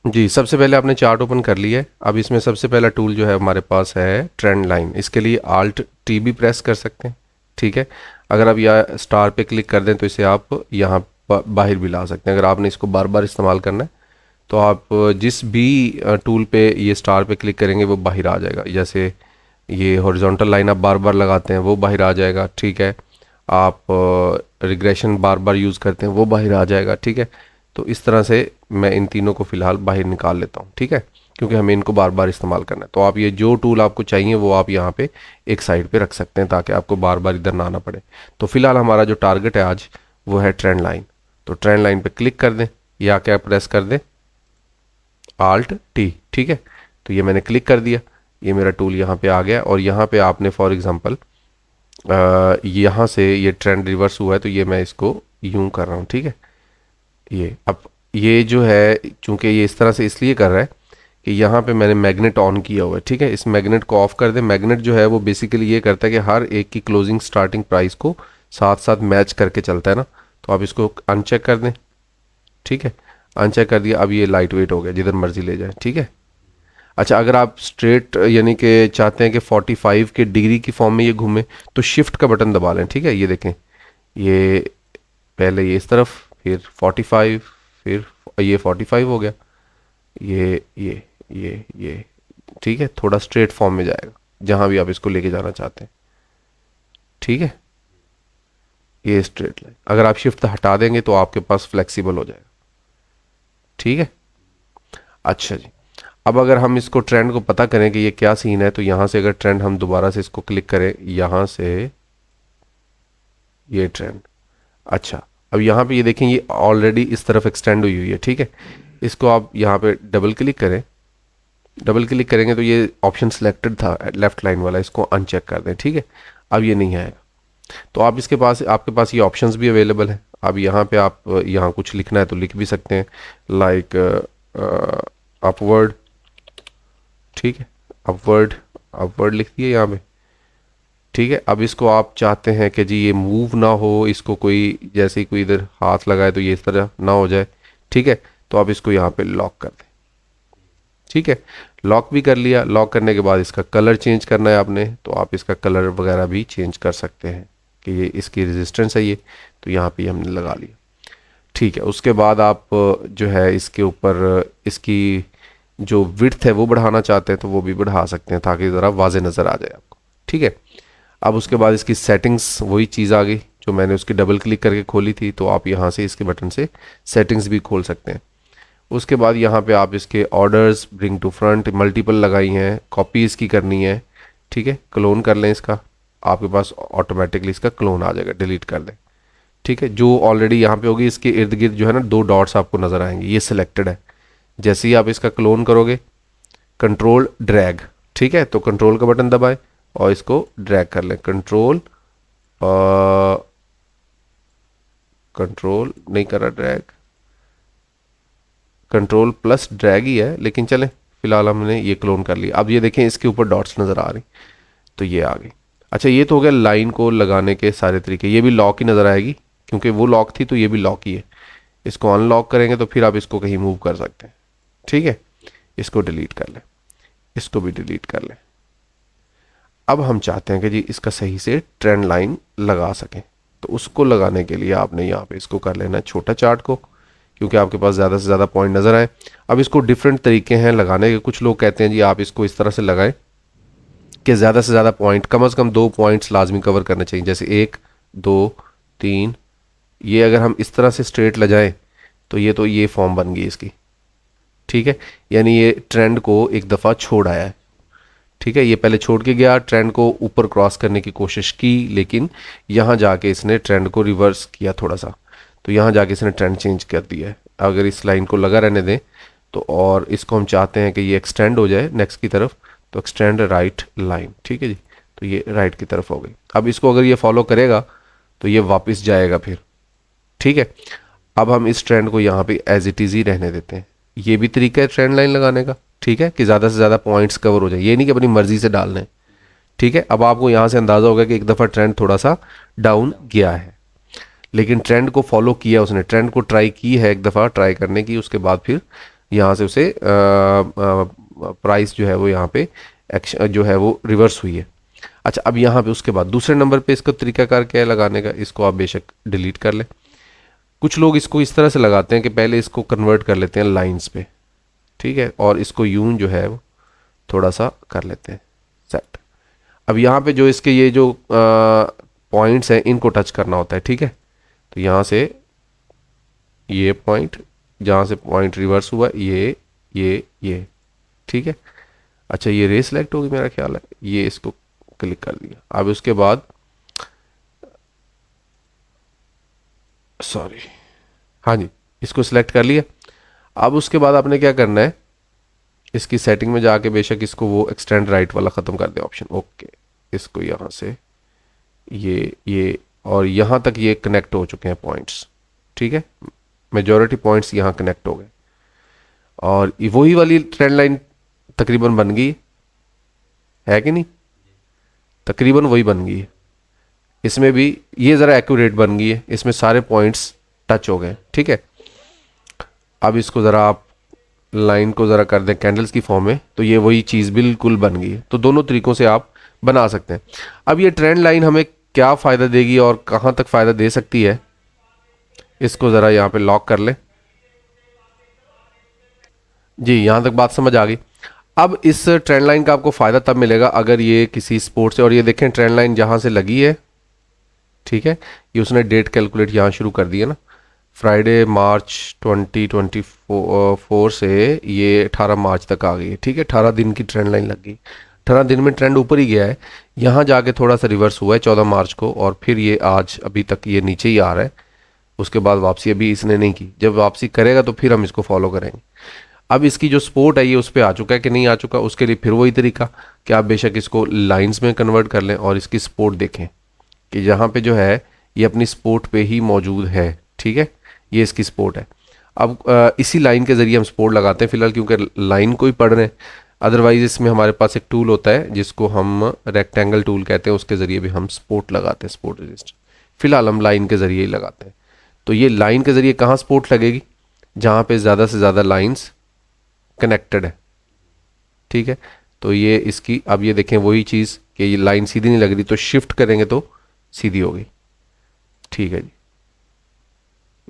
जी, सबसे पहले आपने चार्ट ओपन कर लिया है। अब इसमें सबसे पहला टूल जो है हमारे पास है ट्रेंड लाइन। इसके लिए आल्ट टी भी प्रेस कर सकते हैं। ठीक है, अगर आप यहाँ स्टार पे क्लिक कर दें तो इसे आप यहाँ बाहर भी ला सकते हैं। अगर आपने इसको बार बार इस्तेमाल करना है तो आप जिस भी टूल पे ये स्टार पे क्लिक करेंगे वो बाहर आ जाएगा। जैसे ये हॉरिजॉन्टल लाइन आप बार बार लगाते हैं वो बाहर आ जाएगा। ठीक है, आप रिग्रेशन बार बार यूज़ करते हैं वो बाहर आ जाएगा। ठीक है, तो इस तरह से मैं इन तीनों को फ़िलहाल बाहर निकाल लेता हूँ। ठीक है, क्योंकि हमें इनको बार बार इस्तेमाल करना है। तो आप ये जो टूल आपको चाहिए वो आप यहाँ पे एक साइड पे रख सकते हैं ताकि आपको बार बार इधर ना आना पड़े। तो फिलहाल हमारा जो टारगेट है आज वो है ट्रेंड लाइन। तो ट्रेंड लाइन पे क्लिक कर दें या क्या प्रेस कर दें, आल्ट टी। ठीक है, तो ये मैंने क्लिक कर दिया, ये मेरा टूल यहाँ पे आ गया। और यहाँ पे आपने फॉर एग्जांपल यहाँ से ये ट्रेंड रिवर्स हुआ है तो ये मैं इसको यूं कर रहा हूँ। ठीक है, ये अब ये जो है चूंकि ये इस तरह से इसलिए कर रहा है कि यहाँ पे मैंने मैग्नेट ऑन किया हुआ है। ठीक है, इस मैग्नेट को ऑफ कर दें। मैग्नेट जो है वो बेसिकली ये करता है कि हर एक की क्लोजिंग स्टार्टिंग प्राइस को साथ साथ मैच करके चलता है ना। तो आप इसको अनचेक कर दें। ठीक है, अनचेक कर दिया। अब ये लाइट वेट हो गया, जिधर मर्जी ले जाए। ठीक है, अच्छा अगर आप स्ट्रेट यानी कि चाहते हैं कि 45 के डिग्री की फॉर्म में ये घूमे तो शिफ्ट का बटन दबा लें। ठीक है, ये देखें, ये पहले ये इस तरफ, फिर 45, फिर ये 45 हो गया, ये ठीक है, थोड़ा स्ट्रेट फॉर्म में जाएगा जहां भी आप इसको लेके जाना चाहते हैं। ठीक है, ये स्ट्रेट लाइन। अगर आप शिफ्ट हटा देंगे तो आपके पास फ्लेक्सिबल हो जाएगा। ठीक है, अच्छा जी। अब अगर हम इसको ट्रेंड को पता करें कि ये क्या सीन है तो यहाँ से अगर ट्रेंड हम दोबारा से इसको क्लिक करें, यहाँ से ये ट्रेंड, अच्छा अब यहाँ पे ये देखें ये ऑलरेडी इस तरफ एक्सटेंड हुई हुई है। ठीक है, इसको आप यहाँ पे डबल क्लिक करें। डबल क्लिक करेंगे तो ये ऑप्शन सिलेक्टेड था लेफ्ट लाइन वाला, इसको अनचेक कर दें। ठीक है, अब ये नहीं आएगा। तो आप इसके पास आपके पास ये ऑप्शंस भी अवेलेबल है। अब यहाँ पे आप यहाँ कुछ लिखना है तो लिख भी सकते हैं, लाइक अपवर्ड। ठीक है, अपवर्ड, अपवर्ड लिख दिए यहाँ पे। ठीक है, अब इसको आप चाहते हैं कि जी ये मूव ना हो, इसको कोई जैसे ही कोई इधर हाथ लगाए तो ये इस तरह ना हो जाए। ठीक है, तो आप इसको यहाँ पे लॉक कर दें। ठीक है, लॉक भी कर लिया। लॉक करने के बाद इसका कलर चेंज करना है आपने तो आप इसका कलर वगैरह भी चेंज कर सकते हैं कि ये इसकी रेजिस्टेंस है ये, तो यहाँ पे हमने लगा लिया। ठीक है, उसके बाद आप जो है इसके ऊपर इसकी जो विड्थ है वो बढ़ाना चाहते हैं तो वो भी बढ़ा सकते हैं ताकि ज़रा वाजे नज़र आ जाए आपको। ठीक है, अब उसके बाद इसकी सेटिंग्स वही चीज़ आ गई जो मैंने उसकी डबल क्लिक करके खोली थी, तो आप यहाँ से इसके बटन से सेटिंग्स भी खोल सकते हैं। उसके बाद यहाँ पे आप इसके orders, bring to front multiple लगाई हैं, कॉपी इसकी करनी है। ठीक है, क्लोन कर लें इसका, आपके पास ऑटोमेटिकली इसका क्लोन आ जाएगा, डिलीट कर दें। ठीक है, जो ऑलरेडी यहाँ पे होगी इसके इर्द गिर्द जो है ना दो डॉट्स आपको नज़र आएंगे, ये सिलेक्टेड है। जैसे ही आप इसका क्लोन करोगे, कंट्रोल ड्रैग, ठीक है, तो कंट्रोल का बटन दबाएं और इसको ड्रैग कर लें। कंट्रोल कंट्रोल नहीं कर रहा ड्रैग, कंट्रोल प्लस ड्रैग ही है, लेकिन चलें फिलहाल हमने ये क्लोन कर लिया। अब ये देखें इसके ऊपर डॉट्स नज़र आ रही, तो ये आ गई। अच्छा ये तो हो गया लाइन को लगाने के सारे तरीके। ये भी लॉक ही नज़र आएगी क्योंकि वो लॉक थी तो ये भी लॉक ही है। इसको अनलॉक करेंगे तो फिर आप इसको कहीं मूव कर सकते हैं। ठीक है, इसको डिलीट कर लें, इसको भी डिलीट कर लें। अब हम चाहते हैं कि जी इसका सही से ट्रेंड लाइन लगा सकें, तो उसको लगाने के लिए आपने यहाँ पे इसको कर लेना छोटा चार्ट को, क्योंकि आपके पास ज़्यादा से ज़्यादा पॉइंट नज़र आए। अब इसको डिफरेंट तरीके हैं लगाने के। कुछ लोग कहते हैं जी आप इसको इस तरह से लगाएं कि ज़्यादा से ज़्यादा पॉइंट, कम से कम 2 पॉइंट्स लाजमी कवर करने चाहिए, जैसे 1 2 3। ये अगर हम इस तरह से स्ट्रेट ले जाएं तो ये फॉर्म बन गई इसकी। ठीक है, यानी ये ट्रेंड को एक दफ़ा छोड़ आया है। ठीक है, ये पहले छोड़ के गया, ट्रेंड को ऊपर क्रॉस करने की कोशिश की, लेकिन यहाँ जाके इसने ट्रेंड को रिवर्स किया थोड़ा सा, तो यहाँ जाके इसने ट्रेंड चेंज कर दिया है। अगर इस लाइन को लगा रहने दें तो, और इसको हम चाहते हैं कि ये एक्सटेंड हो जाए नेक्स्ट की तरफ, तो एक्सटेंड राइट लाइन। ठीक है जी, तो ये राइट की तरफ हो गई। अब इसको अगर ये फॉलो करेगा तो ये वापस जाएगा फिर। ठीक है, अब हम इस ट्रेंड को यहाँ पे एज इट इज़ ही रहने देते हैं। ये भी तरीका है ट्रेंड लाइन लगाने का। ठीक है, कि ज़्यादा से ज़्यादा पॉइंट्स कवर हो जाए, ये नहीं कि अपनी मर्जी से डालना है। ठीक है, अब आपको यहाँ से अंदाज़ा होगा कि एक दफ़ा ट्रेंड थोड़ा सा डाउन गया है, लेकिन ट्रेंड को फॉलो किया उसने, ट्रेंड को ट्राई की है, एक दफ़ा ट्राई करने की, उसके बाद फिर यहाँ से उसे प्राइस जो है वो यहाँ पे एक्शन जो है वो रिवर्स हुई है। अच्छा, अब यहाँ पे उसके बाद दूसरे नंबर पे इसका तरीकाकार क्या है लगाने का, इसको आप बेशक डिलीट कर लें। कुछ लोग इसको इस तरह से लगाते हैं कि पहले इसको कन्वर्ट कर लेते हैं लाइंस पे, ठीक है, और इसको यूं जो है वो थोड़ा सा कर लेते हैं सेट। अब यहाँ पे जो इसके ये जो पॉइंट्स हैं इनको टच करना होता है, ठीक है। तो यहाँ से ये पॉइंट, जहाँ से पॉइंट रिवर्स हुआ ये, ठीक है। अच्छा, ये रे सेलेक्ट होगी मेरा ख्याल है, ये इसको क्लिक कर दिया। अब उसके बाद सॉरी, हाँ जी, इसको सिलेक्ट कर लिया। अब उसके बाद आपने क्या करना है, इसकी सेटिंग में जाके बेशक इसको वो एक्सटेंड राइट वाला ख़त्म कर दे ऑप्शन, ओके। इसको यहाँ से ये और यहाँ तक ये कनेक्ट हो चुके हैं पॉइंट्स, ठीक है। मेजॉरिटी पॉइंट्स यहाँ कनेक्ट हो गए और वही वाली ट्रेंड लाइन तकरीबन बन गई है कि नहीं, तकरीबन वही बन गई है। इसमें भी ये ज़रा एक्यूरेट बन गई है, इसमें सारे पॉइंट्स टच हो गए, ठीक है। अब इसको ज़रा आप लाइन को ज़रा कर दें कैंडल्स की फॉर्म में, तो ये वही चीज़ बिल्कुल बन गई है। तो दोनों तरीक़ों से आप बना सकते हैं। अब ये ट्रेंड लाइन हमें क्या फ़ायदा देगी और कहाँ तक फ़ायदा दे सकती है, इसको ज़रा यहाँ पे लॉक कर लें। जी, यहाँ तक बात समझ आ गई। अब इस ट्रेंड लाइन का आपको फ़ायदा तब मिलेगा अगर ये किसी स्पोर्ट से, और ये देखें ट्रेंड लाइन जहाँ से लगी है, ठीक है, ये उसने डेट कैलकुलेट यहाँ शुरू कर दी है ना, फ्राइडे मार्च 2024 से ये 18 मार्च तक आ गई है, ठीक है। 18 दिन की ट्रेंड लाइन लग गई, 18 दिन में ट्रेंड ऊपर ही गया है, यहाँ जाके थोड़ा सा रिवर्स हुआ है 14 मार्च को, और फिर ये आज अभी तक ये नीचे ही आ रहा है। उसके बाद वापसी अभी इसने नहीं की, जब वापसी करेगा तो फिर हम इसको फॉलो करेंगे। अब इसकी जो सपोर्ट है ये उस पर आ चुका है कि नहीं आ चुका, उसके लिए फिर वही तरीका कि आप बेशक इसको लाइंस में कन्वर्ट कर लें और इसकी सपोर्ट देखें कि यहाँ पे जो है ये अपनी सपोर्ट पे ही मौजूद है, ठीक है। ये इसकी सपोर्ट है। अब इसी लाइन के ज़रिए हम सपोर्ट लगाते हैं फ़िलहाल, क्योंकि लाइन को ही पढ़ रहे हैं। अदरवाइज़ इसमें हमारे पास एक टूल होता है जिसको हम रेक्टेंगल टूल कहते हैं, उसके ज़रिए भी हम सपोर्ट लगाते हैं, सपोर्ट रजिस्टर। फ़िलहाल हम लाइन के ज़रिए ही लगाते हैं। तो ये लाइन के ज़रिए कहाँ सपोर्ट लगेगी, जहाँ पे ज़्यादा से ज़्यादा लाइंस कनेक्टेड है, ठीक है। तो ये इसकी, अब ये देखें वही चीज़ कि ये लाइन सीधी नहीं लग रही, तो शिफ्ट करेंगे तो सीधी हो गई, ठीक है जी।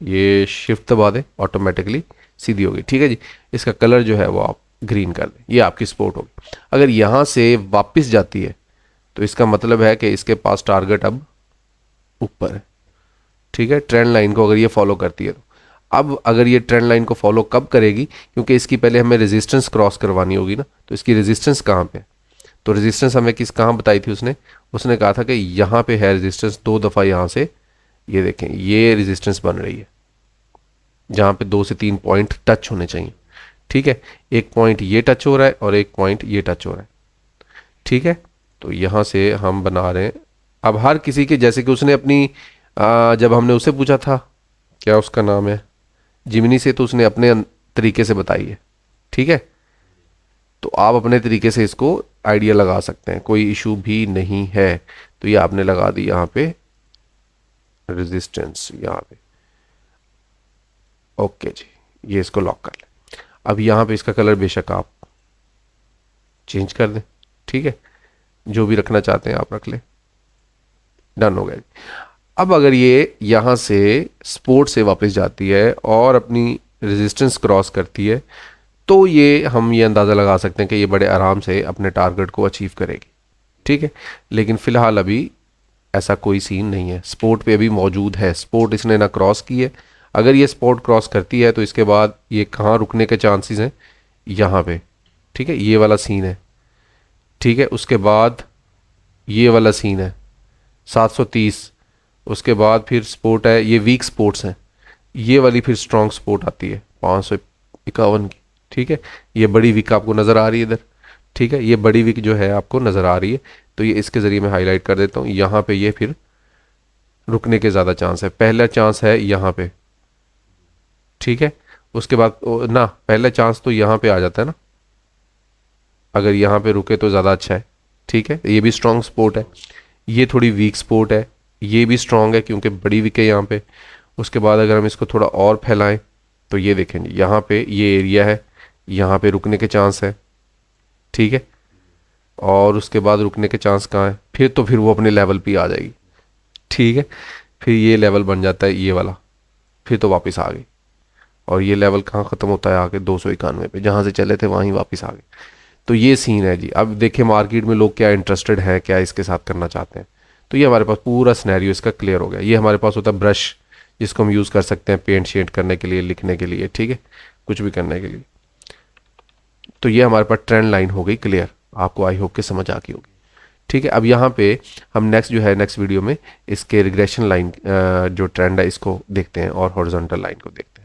ये शिफ्ट दबा दें, ऑटोमेटिकली सीधी हो गई, ठीक है जी। इसका कलर जो है वो आप ग्रीन कर दें, ये आपकी सपोर्ट होगी। अगर यहाँ से वापस जाती है तो इसका मतलब है कि इसके पास टारगेट अब ऊपर है, ठीक है। ट्रेंड लाइन को अगर ये फॉलो करती है तो अब अगर ये ट्रेंड लाइन को फॉलो कब करेगी, क्योंकि इसकी पहले हमें रेजिस्टेंस क्रॉस करवानी होगी ना, तो इसकी रेजिस्टेंस कहाँ पे है, तो रेजिस्टेंस हमें कहाँ बताई थी उसने कहा था कि यहाँ पे है रेजिस्टेंस। 2 दफ़ा यहाँ से ये देखें ये रेजिस्टेंस बन रही है, जहाँ पे 2 से 3 पॉइंट टच होने चाहिए, ठीक है। एक पॉइंट ये टच हो रहा है और एक पॉइंट ये टच हो रहा है, ठीक है। तो यहाँ से हम बना रहे हैं। अब हर किसी के, जैसे कि उसने अपनी जब हमने उसे पूछा था, क्या उसका नाम है, जिमिनी से, तो उसने अपने तरीके से बताई है, ठीक है। तो आप अपने तरीके से इसको आइडिया लगा सकते हैं, कोई इशू भी नहीं है। तो ये आपने लगा दी यहाँ पे रेजिस्टेंस, यहाँ पे ओके जी, ये इसको लॉक कर लें। अब यहाँ पे इसका कलर बेशक आप चेंज कर दें, ठीक है, जो भी रखना चाहते हैं आप रख लें, डन हो गया। अब अगर ये यहाँ से सपोर्ट से वापस जाती है और अपनी रेजिस्टेंस क्रॉस करती है, तो ये हम ये अंदाज़ा लगा सकते हैं कि ये बड़े आराम से अपने टारगेट को अचीव करेगी, ठीक है। लेकिन फ़िलहाल अभी ऐसा कोई सीन नहीं है, सपोर्ट पे अभी मौजूद है, सपोर्ट इसने ना क्रॉस की है। अगर ये सपोर्ट क्रॉस करती है तो इसके बाद ये कहाँ रुकने के चांसेस हैं, यहाँ पे, ठीक है, ये वाला सीन है, ठीक है। उसके बाद ये वाला सीन है 730, उसके बाद फिर सपोर्ट है, ये वीक सपोर्ट्स हैं, ये वाली फिर स्ट्रॉन्ग सपोर्ट आती है 551 की, ठीक है। ये बड़ी वीक आपको नज़र आ रही है इधर, ठीक है, ये बड़ी वीक जो है आपको नज़र आ रही है। तो ये इसके ज़रिए मैं हाईलाइट कर देता हूँ, यहाँ पे ये फिर रुकने के ज़्यादा चांस है। पहला चांस है यहाँ पे, ठीक है। उसके बाद ना, पहला चांस तो यहाँ पे आ जाता है ना, अगर यहाँ पे रुके तो ज़्यादा अच्छा है, ठीक है। ये भी स्ट्रॉन्ग सपोर्ट है, ये थोड़ी वीक सपोर्ट है, ये भी स्ट्रॉन्ग है क्योंकि बड़ी वीक है यहाँ पे। उसके बाद अगर हम इसको थोड़ा और फैलाएं तो ये देखें यहाँ पे ये एरिया है, यहाँ पे रुकने के चांस है, ठीक है, और उसके बाद रुकने के चांस कहाँ है, फिर वो अपने लेवल पे ही आ जाएगी, ठीक है। फिर ये लेवल बन जाता है ये वाला, फिर तो वापस आ गई, और ये लेवल कहाँ ख़त्म होता है आके 291 पे, जहाँ से चले थे वहीं वापस आ गए। तो ये सीन है जी। अब देखिए मार्केट में लोग क्या इंटरेस्टेड हैं, क्या इसके साथ करना चाहते हैं। तो ये हमारे पास पूरा सिनेरियो इसका क्लियर हो गया। ये हमारे पास होता है ब्रश, जिसको हम यूज़ कर सकते हैं पेंट शेंट करने के लिए, लिखने के लिए, ठीक है, कुछ भी करने के लिए। तो ये हमारे पास ट्रेंड लाइन हो गई क्लियर, आपको आई होप के समझ आ गई होगी, ठीक है। अब यहाँ पे हम नेक्स्ट वीडियो में इसके रिग्रेशन लाइन जो ट्रेंड है इसको देखते हैं और हॉरिजॉन्टल लाइन को देखते हैं।